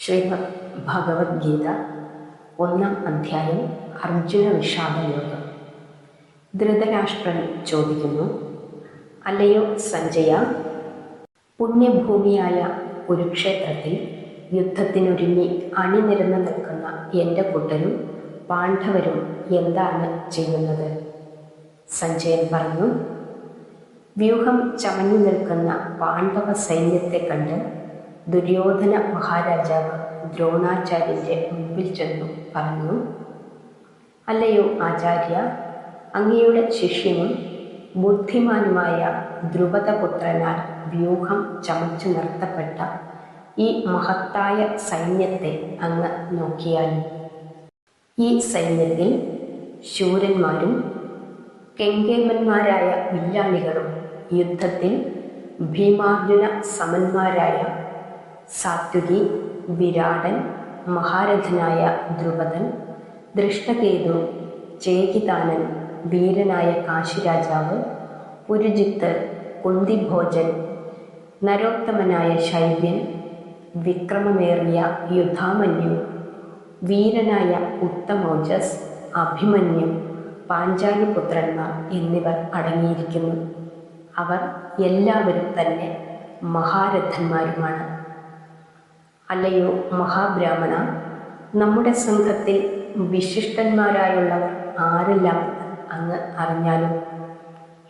ശ്രീമദ് ഭഗവത്ഗീത 1-ാം അധ്യായം അർജുന വിഷാദയോഗം. ധൃതരാഷ്ട്രൻ ചോദിക്കുന്നു, അല്ലയോ സഞ്ജയ, പുണ്യഭൂമിയായ കുരുക്ഷേത്രത്തിൽ യുദ്ധത്തിനൊരുങ്ങി അണിനിരന്ന് നിൽക്കുന്ന എൻ്റെ കൂട്ടരും പാണ്ഡവരും എന്താണ് ചെയ്യുന്നത്? സഞ്ജയൻ പറഞ്ഞു, വ്യൂഹം ചമഞ്ഞു നിൽക്കുന്ന പാണ്ഡവ സൈന്യത്തെ കണ്ട് ദുര്യോധന മഹാരാജാവ് ദ്രോണാചാര്യൻ്റെ മുമ്പിൽ ചെന്നു പറഞ്ഞു, അല്ലയോ ആചാര്യ, അങ്ങയുടെ ശിഷ്യനും ബുദ്ധിമാനുമായ ദ്രുപദപുത്രനാൽ വ്യൂഹം ചമച്ചു നിർത്തപ്പെട്ട ഈ മഹത്തായ സൈന്യത്തെ അങ്ങ് നോക്കിയാലും ഈ സൈന്യത്തിൽ ശൂരന്മാരും കെങ്കേമന്മാരായ വില്ലാളികളും യുദ്ധത്തിൽ ഭീമാർജുന സമന്മാരായ സാത്വികി, വിരാടൻ, മഹാരഥനായ ദ്രുപദൻ, ദൃഷ്ടകേതു, ചേകിതാനൻ, വീരനായ കാശിരാജാവ്, പുരുജിത്ത്, കുന്തിഭോജൻ, നരോത്തമനായ ശൈബ്യൻ, വിക്രമമേറിയ യുധാമന്യു, വീരനായ ഉത്തമോജസ്, അഭിമന്യു, പാഞ്ചാലിപുത്രന്മാർ എന്നിവർ അടങ്ങിയിരിക്കുന്നു. അവർ എല്ലാവരും തന്നെ മഹാരഥന്മാരുമാണ്. അല്ലയോ മഹാബ്രാഹ്മണ, നമ്മുടെ സംഘത്തിൽ വിശിഷ്ടന്മാരായുള്ളവർ ആരെല്ലാം അങ്ങ് അറിഞ്ഞാലും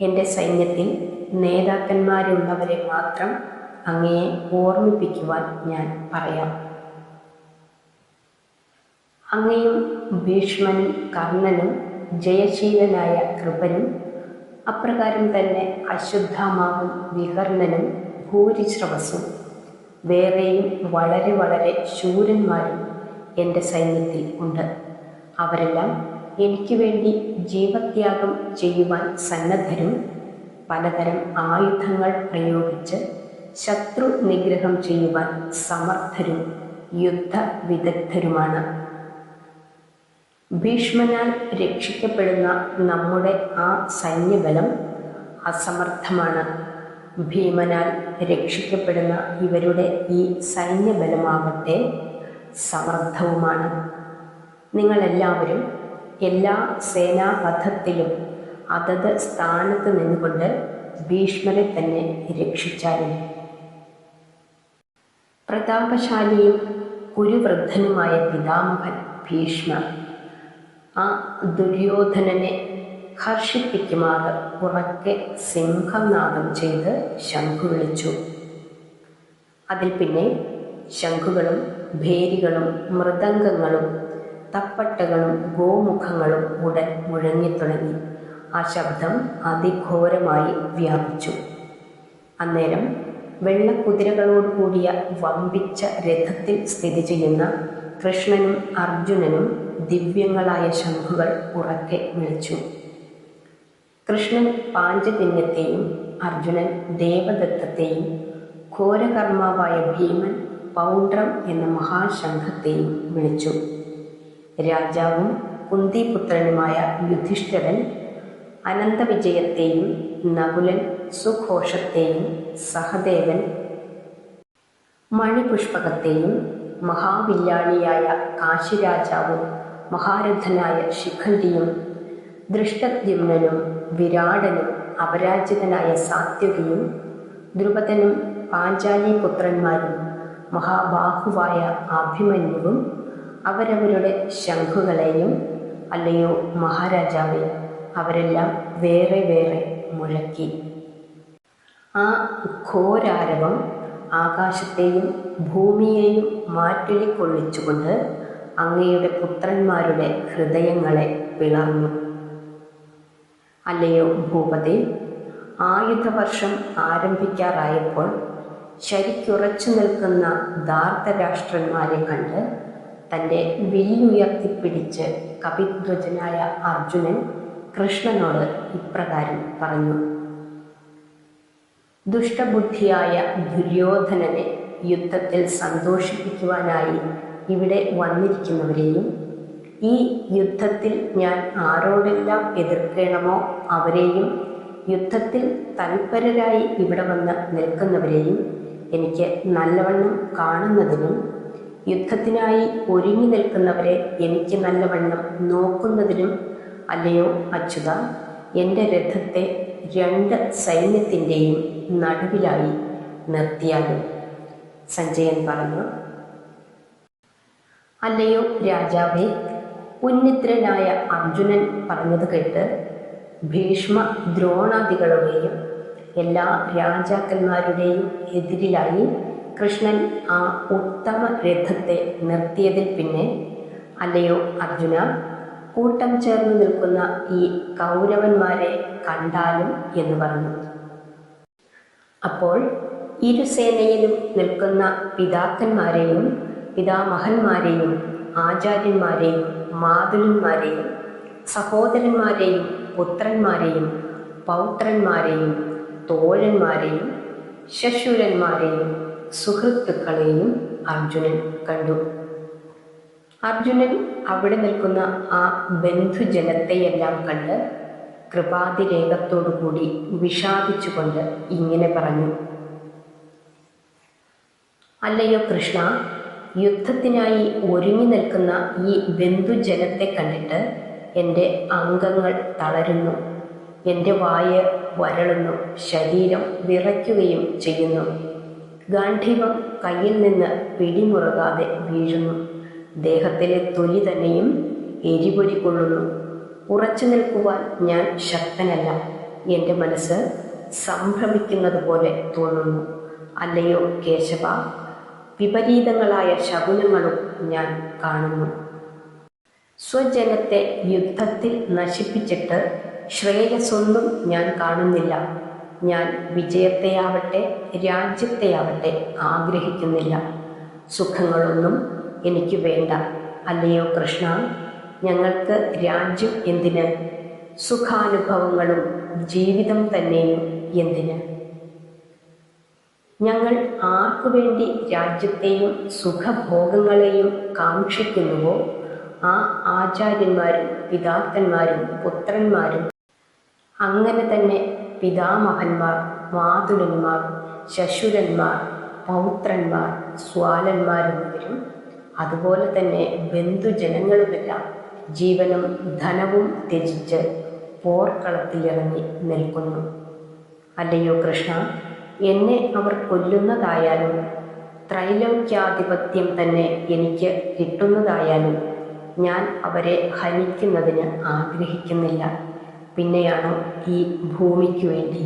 എൻ്റെ സൈന്യത്തിൽ നേതാക്കന്മാരുള്ളവരെ മാത്രം അങ്ങയെ ഓർമ്മിപ്പിക്കുവാൻ ഞാൻ പറയാം. അങ്ങയും ഭീഷ്മനും കർണനും ജയശീലനായ കൃപനും അപ്രകാരം തന്നെ അശ്വത്ഥാമാവും വികർണനും ഭൂരിശ്രവസും വേറെയും വളരെ വളരെ ശൂരന്മാരും എൻ്റെ സൈന്യത്തിൽ ഉണ്ട്. അവരെല്ലാം എനിക്ക് വേണ്ടി ജീവത്യാഗം ചെയ്യുവാൻ സന്നദ്ധരും പലതരം ആയുധങ്ങൾ പ്രയോഗിച്ച് ശത്രു നിഗ്രഹം ചെയ്യുവാൻ സമർത്ഥരും യുദ്ധവിദഗ്ധരുമാണ്. ഭീഷ്മനാൽ രക്ഷിക്കപ്പെടുന്ന നമ്മുടെ ആ സൈന്യബലം അസമർത്ഥമാണ്. ഭീമനാൽ രക്ഷിക്കപ്പെടുന്ന ഇവരുടെ ഈ സൈന്യബലമാവട്ടെ സമർത്ഥവുമാണ്. നിങ്ങളെല്ലാവരും എല്ലാ സേനാപഥത്തിലും അതത് സ്ഥാനത്ത് നിന്നുകൊണ്ട് ഭീഷ്മരെ തന്നെ രക്ഷിച്ചാലും. പ്രതാപശാലിയും കുരുവൃദ്ധനുമായ പിതാമഹൻ ഭീഷ്മർ ആ ദുര്യോധനനെ ഹർഷിപ്പിക്കുമാറ് ഉറക്കെ സിംഹനാദം ചെയ്ത് ശംഖു വിളിച്ചു. അതിൽ പിന്നെ ശംഖുകളും ഭേരികളും മൃദംഗങ്ങളും തപ്പട്ടകളും ഗോമുഖങ്ങളും ഉടൻ മുഴങ്ങിത്തുടങ്ങി. ആ ശബ്ദം അതിഘോരമായി വ്യാപിച്ചു. അന്നേരം വെള്ളക്കുതിരകളോടുകൂടിയ വമ്പിച്ച രഥത്തിൽ സ്ഥിതി ചെയ്യുന്ന കൃഷ്ണനും അർജുനനും ദിവ്യങ്ങളായ ശംഖുകൾ ഉറക്കെ വിളിച്ചു. കൃഷ്ണൻ പാഞ്ചജന്യത്തെയും അർജുനൻ ദേവദത്തത്തെയും ഘോരകർമാവായ ഭീമൻ പൗണ്ഡ്രം എന്ന മഹാശംഖത്തെയും വിളിച്ചു. രാജാവും കുന്തിപുത്രനുമായ യുധിഷ്ഠിരൻ അനന്തവിജയത്തെയും നകുലൻ സുഘോഷത്തെയും സഹദേവൻ മണിപുഷ്പകത്തെയും മഹാവില്ലാളിയായ കാശിരാജാവും മഹാരഥനായ ശിഖണ്ഡിയും ദൃഷ്ടദ്യുമ്നനും വിരാടനും അപരാജിതനായ സാത്വികിയും ദ്രുപദനും പാഞ്ചാലിപുത്രന്മാരും മഹാബാഹുവായ അഭിമന്യുവും അവരവരുടെ ശംഖുകളെയും, അല്ലയോ മഹാരാജാവേ, അവരെല്ലാം വേറെ വേറെ മുഴക്കി. ആ ഘോരാരവം ആകാശത്തെയും ഭൂമിയെയും മാറ്റൊലിക്കൊള്ളിച്ചുകൊണ്ട് അങ്ങയുടെ പുത്രന്മാരുടെ ഹൃദയങ്ങളെ പിളർന്നു. അല്ലയോ ഭൂപതി, ആയുധവർഷം ആരംഭിക്കാറായപ്പോൾ ശരിക്കുറച്ചു നിൽക്കുന്ന ധാർത്തരാഷ്ട്രന്മാരെ കണ്ട് തൻ്റെ വില്ലുയർത്തിപ്പിടിച്ച് കപിധ്വജനായ അർജുനൻ കൃഷ്ണനോട് ഇപ്രകാരം പറഞ്ഞു, ദുഷ്ടബുദ്ധിയായ ദുര്യോധനനെ യുദ്ധത്തിൽ സന്തോഷിപ്പിക്കുവാനായി ഇവിടെ വന്നിരിക്കുന്നവരെയും ഈ യുദ്ധത്തിൽ ഞാൻ ആരോടെല്ലാം എതിർക്കണമോ അവരെയും യുദ്ധത്തിൽ തൽപരരായി ഇവിടെ വന്ന് നിൽക്കുന്നവരെയും എനിക്ക് നല്ലവണ്ണം കാണുന്നതിനും യുദ്ധത്തിനായി ഒരുങ്ങി നിൽക്കുന്നവരെ എനിക്ക് നല്ലവണ്ണം നോക്കുന്നതിനും അല്ലയോ അച്യുത എൻ്റെ രഥത്തെ 2 സൈന്യത്തിൻ്റെയും നടുവിലായി നിർത്തിയാലും? സഞ്ജയൻ പറഞ്ഞു. അല്ലയോ രാജാവേ, ഉന്നിദ്രനായ അർജുനൻ പറഞ്ഞത് കേട്ട് ഭീഷ്മ ദ്രോണാദികളുടെയും എല്ലാ രാജാക്കന്മാരുടെയും എതിരിലായി കൃഷ്ണൻ ആ ഉത്തമ രഥത്തെ നിർത്തിയതിൽ പിന്നെ, അല്ലയോ അർജുന, കൂട്ടം ചേർന്ന് നിൽക്കുന്ന ഈ കൗരവന്മാരെ കണ്ടാലും എന്ന് പറഞ്ഞു. അപ്പോൾ ഇരുസേനയിലും നിൽക്കുന്ന പിതാക്കന്മാരെയും പിതാമഹന്മാരെയും ആചാര്യന്മാരെയും മാതുലന്മാരെയും സഹോദരന്മാരെയും പുത്രന്മാരെയും പൗത്രന്മാരെയും തോഴന്മാരെയും ശശുരന്മാരെയും സുഹൃത്തുക്കളെയും അർജുനൻ കണ്ടു. അർജുനൻ അവിടെ നിൽക്കുന്ന ആ ബന്ധുജനത്തെയെല്ലാം കണ്ട് കൃപാതിരേകത്തോടുകൂടി വിഷാദിച്ചുകൊണ്ട് ഇങ്ങനെ പറഞ്ഞു. അല്ലയോ കൃഷ്ണ, യുദ്ധത്തിനായി ഒരുങ്ങി നിൽക്കുന്ന ഈ ബന്ധുജനത്തെ കണ്ടിട്ട് എൻ്റെ അംഗങ്ങൾ തളരുന്നു, എൻ്റെ വായ് വരളുന്നു, ശരീരം വിറയ്ക്കുകയും ചെയ്യുന്നു. ഗാണ്ഡീവം കയ്യിൽ നിന്ന് പിടിമുറുകാതെ വീഴുന്നു. ദേഹത്തിലെ തൊലി തന്നെയും എരിപൊരി കൊള്ളുന്നു. ഉറച്ചു നിൽക്കുവാൻ ഞാൻ ശക്തനല്ല. എൻ്റെ മനസ്സ് സംഭ്രമിക്കുന്നത് പോലെ തോന്നുന്നു. അല്ലയോ കേശവ, വിപരീതങ്ങളായ ശകുനങ്ങളും ഞാൻ കാണുന്നു. സ്വജനത്തെ യുദ്ധത്തിൽ നശിപ്പിച്ചിട്ട് ശ്രേയസ്സൊന്നും ഞാൻ കാണുന്നില്ല. ഞാൻ വിജയത്തെയാവട്ടെ രാജ്യത്തെയാവട്ടെ ആഗ്രഹിക്കുന്നില്ല. സുഖങ്ങളൊന്നും എനിക്ക് വേണ്ട. അല്ലയോ കൃഷ്ണ, ഞങ്ങൾക്ക് രാജ്യം എന്തിന്? സുഖാനുഭവങ്ങളും ജീവിതം തന്നെയും എന്തിന്? ഞങ്ങൾ ആർക്കു വേണ്ടി രാജ്യത്തെയും സുഖഭോഗങ്ങളെയും കാക്ഷിക്കുന്നുവോ ആ ആചാര്യന്മാരും പിതാക്കന്മാരും പുത്രന്മാരും അങ്ങനെ തന്നെ പിതാമഹന്മാർ, മാതുലന്മാർ, ശശുരന്മാർ, പൗത്രന്മാർ, സ്വാലന്മാരെന്നിവരും അതുപോലെ തന്നെ ബന്ധുജനങ്ങളുമെല്ലാം ജീവനും ധനവും ത്യജിച്ച് പോർക്കളത്തിലിറങ്ങി നിൽക്കുന്നു. അല്ലയോ കൃഷ്ണ, എന്നെ അവർ കൊല്ലുന്നതായാലും ത്രൈലോക്യാധിപത്യം തന്നെ എനിക്ക് കിട്ടുന്നതായാലും ഞാൻ അവരെ ഹനിക്കുന്നതിന് ആഗ്രഹിക്കുന്നില്ല. പിന്നെയാണോ ഈ ഭൂമിക്ക് വേണ്ടി?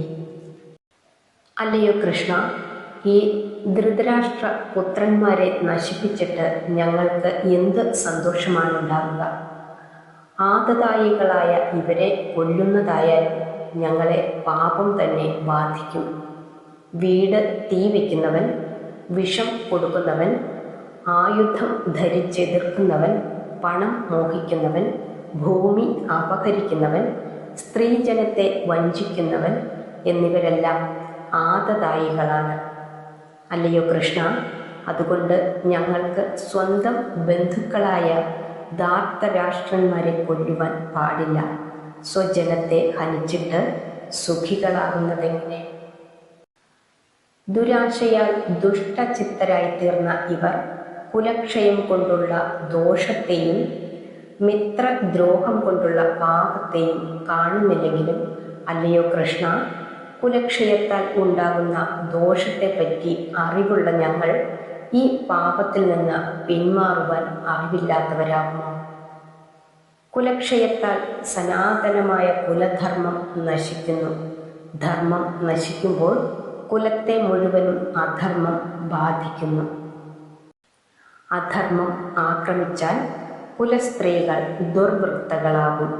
അല്ലയോ കൃഷ്ണ, ഈ ധൃതരാഷ്ട്ര പുത്രന്മാരെ നശിപ്പിച്ചിട്ട് ഞങ്ങൾക്ക് എന്ത് സന്തോഷമാണ് ഉണ്ടാവുക? ആദതായികളായ ഇവരെ കൊല്ലുന്നതായാലും ഞങ്ങളെ പാപം തന്നെ ബാധിക്കും. വീട് തീ വയ്ക്കുന്നവൻ, വിഷം കൊടുക്കുന്നവൻ, ആയുധം ധരിച്ചെതിർക്കുന്നവൻ, പണം മോഹിക്കുന്നവൻ, ഭൂമി അപഹരിക്കുന്നവൻ, സ്ത്രീജനത്തെ വഞ്ചിക്കുന്നവൻ എന്നിവരെല്ലാം ആദതായികളാണ്. അല്ലയോ കൃഷ്ണ, അതുകൊണ്ട് ഞങ്ങൾക്ക് സ്വന്തം ബന്ധുക്കളായ ധാർത്തരാഷ്ട്രന്മാരെ കൊല്ലുവാൻ പാടില്ല. സ്വജനത്തെ ഹനിച്ചിട്ട് സുഖികളാകുന്നതെങ്ങനെ? ദുരാശയാൽ ദുഷ്ടചിത്തരായി തീർന്ന ഇവർ കുലക്ഷയം കൊണ്ടുള്ള ദോഷത്തെയും മിത്രദ്രോഹം കൊണ്ടുള്ള പാപത്തെയും കാണുന്നില്ലെങ്കിലും, അല്ലയോ കൃഷ്ണ, കുലക്ഷയത്താൽ ഉണ്ടാകുന്ന ദോഷത്തെപ്പറ്റി അറിവുള്ള ഞങ്ങൾ ഈ പാപത്തിൽ നിന്ന് പിന്മാറുവാൻ അറിവില്ലാത്തവരാകുമോ? കുലക്ഷയത്താൽ സനാതനമായ കുലധർമ്മം നശിക്കുന്നു. ധർമ്മം നശിക്കുമ്പോൾ കുലത്തെ മുഴുവനും അധർമ്മം ബാധിക്കുന്നു. അധർമ്മം ആക്രമിച്ചാൽ കുലസ്ത്രീകൾ ദുർവൃത്തകളാകും.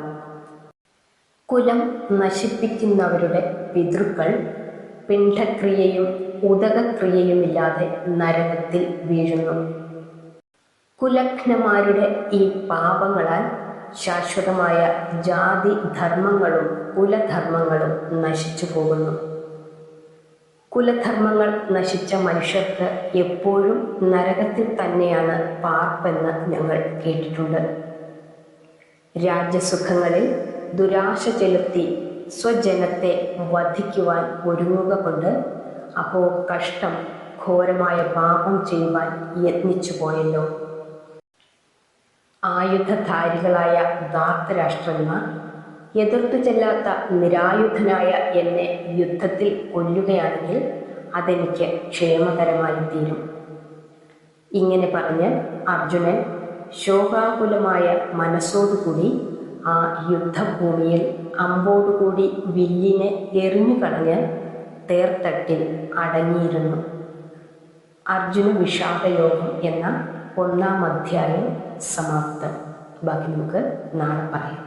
കുലം നശിപ്പിക്കുന്നവരുടെ പിതൃക്കൾ പിണ്ഡക്രിയയും ഉദകക്രിയയുമില്ലാതെ നരകത്തിൽ വീഴുന്നു. കുലഘ്നമാരുടെ ഈ പാപങ്ങളാൽ ശാശ്വതമായ ജാതി ധർമ്മങ്ങളും കുലധർമ്മങ്ങളും നശിച്ചു പോകുന്നു. കുലധർമ്മങ്ങൾ നശിച്ച മനുഷ്യർക്ക് എപ്പോഴും നരകത്തിൽ തന്നെയാണ് പാർപ്പെന്ന് ഞങ്ങൾ കേട്ടിട്ടുണ്ട്. രാജ്യസുഖങ്ങളിൽ ദുരാശ ചെലുത്തി സ്വജനത്തെ വധിക്കുവാൻ ഒരുങ്ങുക കൊണ്ട് അഹോ കഷ്ടം, ഘോരമായ പാപം ചെയ്യുവാൻ യത്നിച്ചു പോയല്ലോ. ആയുധധാരികളായ ധാർത്തരാഷ്ട്രന്മാർ എതിർത്തു ചെല്ലാത്ത നിരായുധനായ എന്നെ യുദ്ധത്തിൽ കൊല്ലുകയാണെങ്കിൽ അതെനിക്ക് ക്ഷേമകരമായി തീരും. ഇങ്ങനെ പറഞ്ഞ് അർജുനൻ ശോകാകുലമായ മനസ്സോടുകൂടി ആ യുദ്ധഭൂമിയിൽ അമ്പോടുകൂടി വില്ലിനെ എറിഞ്ഞുകളഞ്ഞ് തേർത്തട്ടിൽ അടങ്ങിയിരുന്നു. അർജുന വിഷാദയോഗം എന്ന 1-ാം അധ്യായം സമാപ്തം. ബാക്കി നമുക്ക് നാളെ പറയാം.